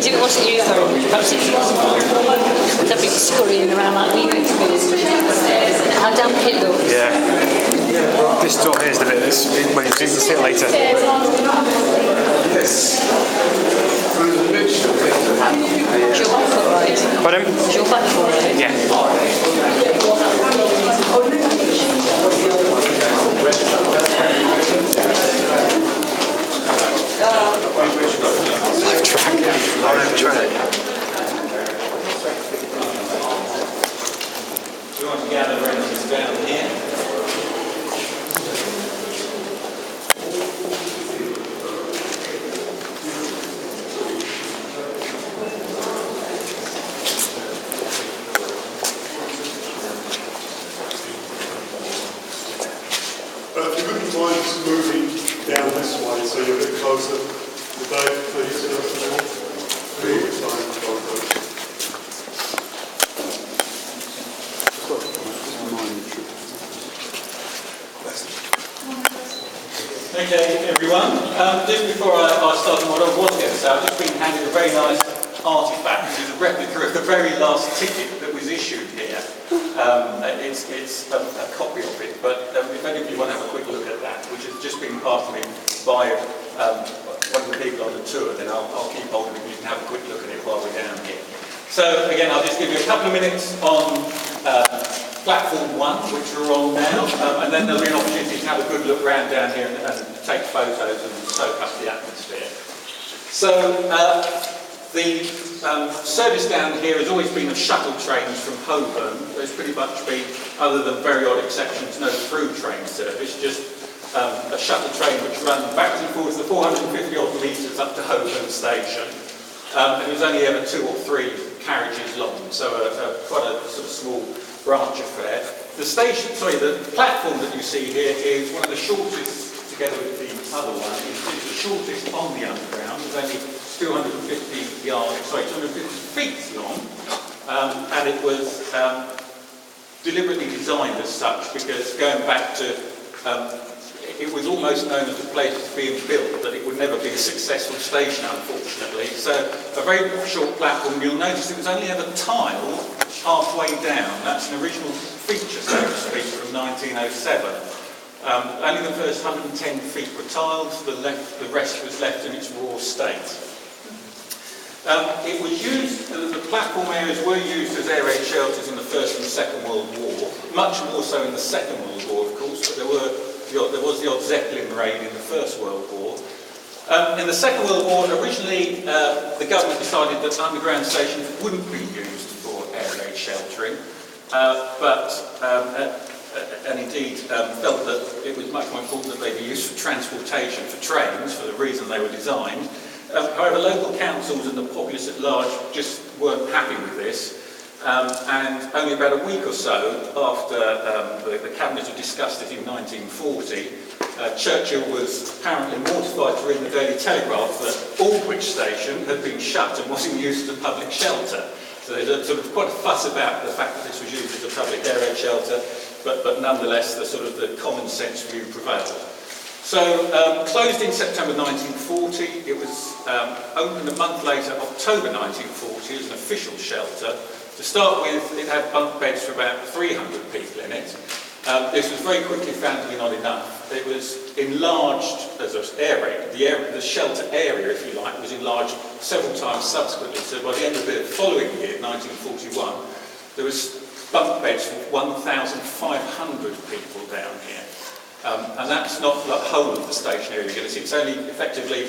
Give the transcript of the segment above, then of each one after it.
if it wasn't used very much, perhaps it's they'll be scurrying around like we do. How damp it looks. Yeah. This door here is the bit that's, well, you'll see it later. Yes. Is your back all right? Pardon? Is your back all right? Yeah. Live track. Live track. We want to gather relatives down here. If you wouldn't mind just moving down this way so you're a bit closer to Dave, please. Okay, everyone. Just before I start on what I was going to say, I've just been handed a very nice artefact, which is a replica of the very last ticket that was issued here. It's a copy of it, but if any of you want to have a quick look at that, which has just been passed to me by one of the people on the tour, then I'll keep hold of it and you can have a quick look at it while we're down here. So again, I'll just give you a couple of minutes on platform 1, which we're on now, and then there'll be an opportunity to have a good look round down here and take photos and soak up the atmosphere. So the service down here has always been of shuttle trains from Holborn. There's pretty much been, other than very odd exceptions, no through train service, just a shuttle train which runs backwards and forwards the 450 odd metres up to Holborn station. And it was only ever 2 or 3 carriages long, so quite a sort of small branch affair. The platform that you see here is one of the shortest, together with the other one, is the shortest on the underground. It's only 250 feet long, and it was deliberately designed as such because going back to it was almost known as the place was being built, but it would never be a successful station, unfortunately. So a very short platform. You'll notice it was only ever tiled halfway down. That's an original feature, so to speak, from 1907. Only the first 110 feet were tiled. The rest was left in its raw state. It was used, the platform areas were used as air raid shelters in the First and Second World War, much more so in the Second World War, of course, but there was the odd Zeppelin raid in the First World War. In the Second World War, originally the government decided that underground stations wouldn't be used for air raid sheltering, and indeed felt that it was much more important that they be used for transportation, for trains, for the reason they were designed. However, local councils and the populace at large just weren't happy with this, and only about a week or so after the Cabinet had discussed it in 1940, Churchill was apparently mortified to read in the Daily Telegraph that Aldwych Station had been shut and wasn't used as a public shelter. So there's sort of quite a fuss about the fact that this was used as a public air raid shelter, but nonetheless the sort of the common sense view prevailed. So, closed in September 1940, it was opened a month later, October 1940, as an official shelter. To start with, it had bunk beds for about 300 people in it. This was very quickly found to be not enough. It was enlarged as an air raid. The shelter area, if you like, was enlarged several times subsequently. So by the end of the following year, 1941, there was bunk beds for 1,500 people down here. And that's not the whole of the station area. It's only effectively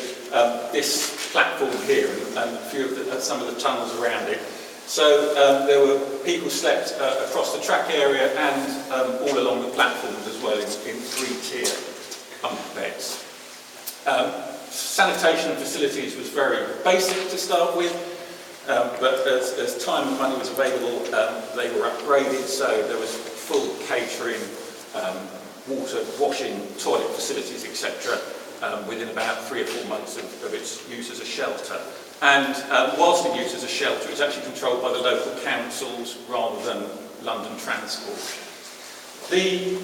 this platform here and a few of some of the tunnels around it. So there were people slept across the track area and all along the platforms as well in 3-tier bunk beds. Sanitation facilities was very basic to start with, but as time and money was available, they were upgraded. So there was full catering, water, washing, toilet facilities, etc. Within about 3 or 4 months of its use as a shelter. And whilst in use as a shelter, it's actually controlled by the local councils rather than London Transport. The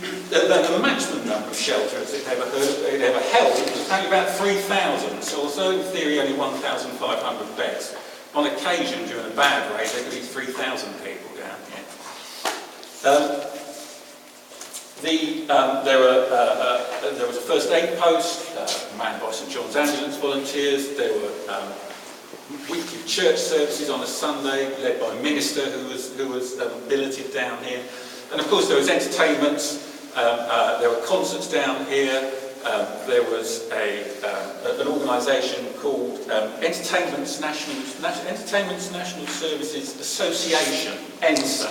maximum number of shelters it ever held was apparently about 3,000, so although in theory only 1,500 beds, on occasion, during a bad rain, there could be 3,000 people down here. There was a first aid post manned by St John's Ambulance volunteers. There were weekly church services on a Sunday led by a minister who was billeted down here. And of course there was entertainments, there were concerts down here. There was an organisation called Entertainment's National Services Association, ENSA,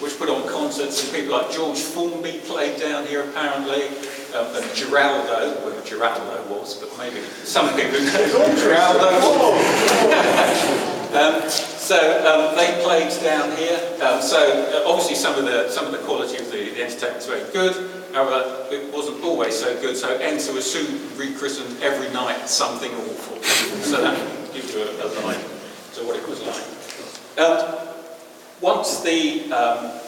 which put on concerts, and people like George Formby played down here apparently, and Geraldo, whoever Geraldo was, but maybe some people know who Geraldo was. So they played down here. So obviously some of the quality of the entertainment was very good. However, it wasn't always so good. So ENSA was soon rechristened every night something awful. So that gives you a line to what it was like. Once the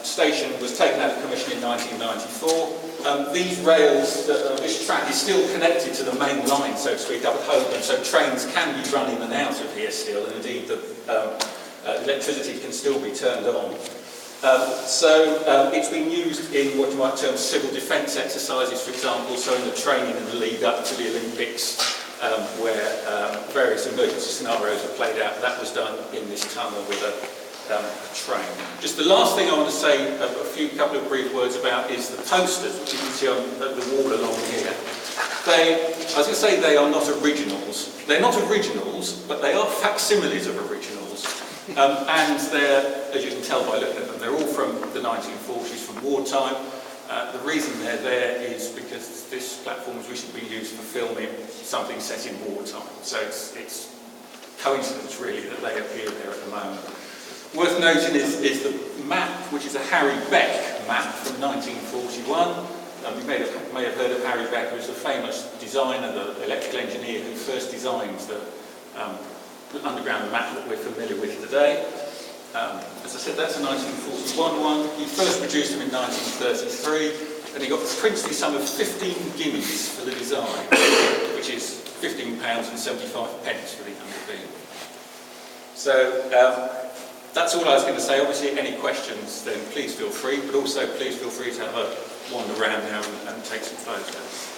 station was taken out of commission in 1994, these rails, this track is still connected to the main line, so to speak, up at Holborn, so trains can be run in and out of here still, and indeed the electricity can still be turned on. It's been used in what you might term civil defence exercises, for example, so in the training in the lead up to the Olympics, where various emergency scenarios are played out. That was done in this tunnel with a train. Just the last thing I want to say, a couple of brief words about is the posters, which you can see on the wall along here. I was going to say they are not originals. They're not originals, but they are facsimiles of originals. And they're, as you can tell by looking at them, they're all from the 1940s, from wartime. The reason they're there is because this platform was recently being used for filming something set in wartime. So it's coincidence, really, that they appear there at the moment. Worth noting is the map, which is a Harry Beck map from 1941. You may have heard of Harry Beck, who was a famous designer, the electrical engineer who first designed the underground map that we're familiar with today. As I said, that's a 1941 one. He first produced them in 1933, and he got the princely sum of 15 guineas for the design, which is £15.75 for the under beam. So, that's all I was going to say. Obviously, any questions, then please feel free, but also please feel free to have a wander around now and take some photos.